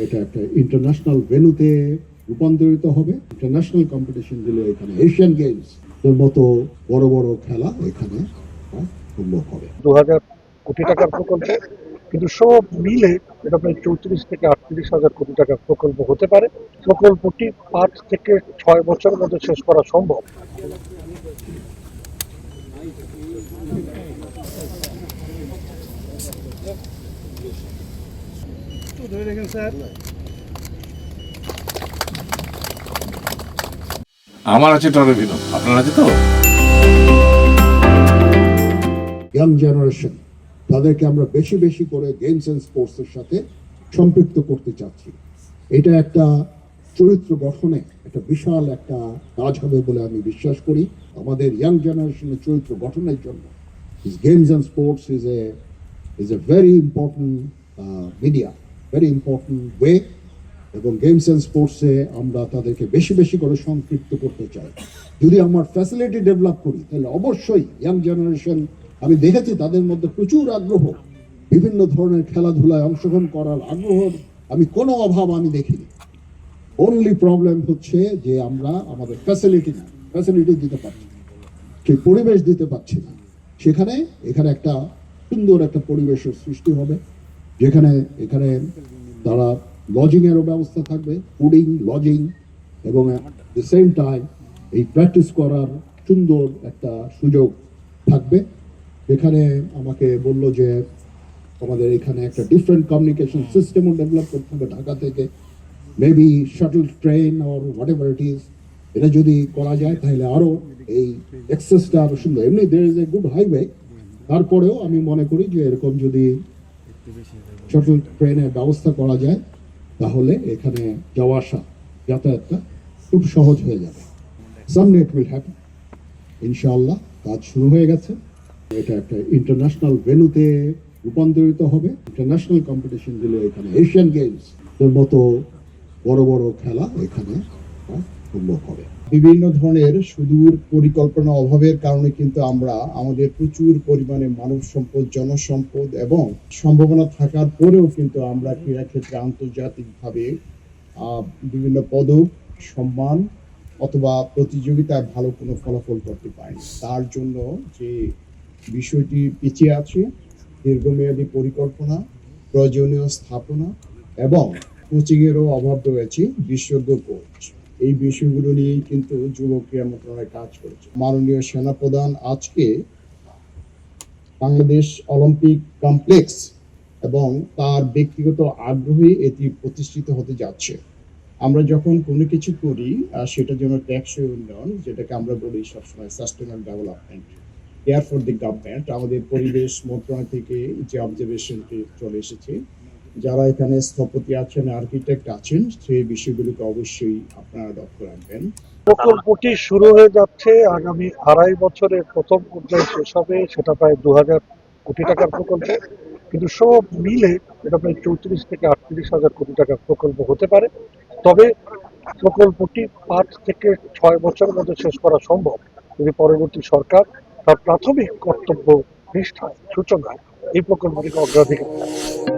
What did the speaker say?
এটা একটা ইন্টারন্যাশনাল ভেন্যুতে রূপান্তরিত হবে। ইন্টারন্যাশনাল কম্পিটিশনগুলো এখানে এশিয়ান গেমস এর মতো বড় বড় খেলা এখানে সম্ভব হবে। 2000 কোটি টাকার প্রকল্প, কিন্তু সব মিলে এটা প্রায় 34 থেকে 38 হাজার কোটি টাকার প্রকল্প হতে পারে। প্রকল্পটি 5 থেকে 6 বছরের মধ্যে শেষ করা সম্ভব। আমার আছে টরেভিনো, আপনার আছে তো? ইয়াং জেনারেশন তাদেরকে আমরা বেশি বেশি করে গেমস এন্ড স্পোর্টস এর সাথে সম্পৃক্ত করতে চাচ্ছি। এটা একটা চরিত্র গঠনে একটা বিশাল একটা কাজ হবে বলে আমি বিশ্বাস করি। আমাদের ইয়াং জেনারেশনের চরিত্র গঠনের জন্য games and sports is a very important media, very important way. এবং গেমস এন্ড স্পোর্টসে আমরা তাদেরকে বেশি বেশি করে সম্পৃক্ত করতে চাই। যদি আমার ফ্যাসিলিটি ডেভেলপ করি তাহলে অবশ্যই ইয়াং জেনারেশন, আমি দেখেছি তাদের মধ্যে প্রচুর আগ্রহ, বিভিন্ন ধরনের খেলাধুলায় অংশগ্রহণ করার আগ্রহ আমি কোনো অভাব আমি দেখিনি। অনলি প্রবলেম হচ্ছে যে আমরা আমাদের ফ্যাসিলিটি দিতে পারছি না, সেই পরিবেশ দিতে পারছি না। এখানে একটা সুন্দর একটা পরিবেশের সৃষ্টি হবে, যেখানে এখানে তারা লজিং এরও ব্যবস্থা থাকবে, ফুডিং, লজিং, এবং দ্য সেম টাইম এই প্র্যাকটিস করার সুন্দর একটা সুযোগ থাকবে। এখানে আমাকে বললো যে আমাদের এখানে একটা ডিফারেন্ট কমিউনিকেশন সিস্টেমও ডেভেলপ করতে হবে ঢাকা থেকে, maybe shuttle train or what ever it is. এটা যদি করা যায় তাহলে আরও এই অ্যাক্সেসটা আরও সুন্দর। এমনি there is a good highway, তারপরেও আমি মনে করি যে এরকম যদি শাটল ট্রেনের ব্যবস্থা করা যায় তাহলে এখানে যাওয়া আসা যাতায়াতটা খুব সহজ হয়ে যাবে। সামডে ইট উইল হ্যাপেন ইনশাআল্লাহ। কাজ শুরু হয়ে গেছে। এটা একটা ইন্টারন্যাশনাল ভেন্যুতে রূপান্তরিত হবে। ইন্টারন্যাশনাল কম্পিটিশনগুলো এখানে এশিয়ান গেমস এর মতো বড় বড় খেলা এখানে সম্ভব হবে। বিভিন্ন ধরনের সুদূর পরিকল্পনা অভাবের কারণে কিন্তু আমরা আমাদের প্রচুর পরিমাণে মানব সম্পদ, জনসম্পদ এবং সম্ভাবনা থাকার পরেও কিন্তু আমরা ক্রীড়া ক্ষেত্রে আন্তর্জাতিকভাবে বিভিন্ন পদক, সম্মান অথবা প্রতিযোগিতায় ভালো কোনো ফলাফল করতে পারিনি। তার জন্য যে বিষয়টি পিছিয়ে আছে, দীর্ঘমেয়াদী পরিকল্পনা, প্রয়োজনীয় স্থাপনা এবং কোচিংয়েরও অভাব রয়েছে, বিশেষজ্ঞ কোচ। এই বিষয়গুলো নিয়েই কিন্তু যুব ক্রীড়া মন্ত্রণালয় কাজ করেছে। মাননীয় সেনাপ্রধান আজকে বাংলাদেশ অলিম্পিক কমপ্লেক্স এবং তার ব্যক্তিগত আগ্রহে এটি প্রতিষ্ঠিত হতে যাচ্ছে। আমরা যখন কোনো কিছু করি সেটা যেন টেকসই উন্নয়ন, যেটাকে আমরা বলি সবসময় sustainable development, care for the government. আমাদের পরিবেশ মন্ত্রণালয় থেকে যে অবজারভেশনটি চলে এসেছে, যারা এখানে স্থপতি আছেন, আর্কিটেক্ট আছেন, সেই বিষয়গুলোকে অবশ্যই আপনারা লক্ষ্য রাখবেন। প্রকল্পটি শুরু হয়ে যাচ্ছে আগামী 2.5 বছরের প্রথম পর্যায়ে শেষ হবে। সেটা প্রায় 2000 কোটি টাকার প্রকল্প, কিন্তু সব মিলে এটা প্রায় 34 থেকে 38 হাজার কোটি টাকার প্রকল্প হতে পারে। তবে প্রকল্পটি 5 থেকে 6 বছরের মধ্যে শেষ করা সম্ভব যদি পরবর্তী সরকার তার প্রাথমিক কর্তব্য নিষ্ঠায় সূচনায় এই প্রকল্পটিকে অগ্রাধিকার দেয়।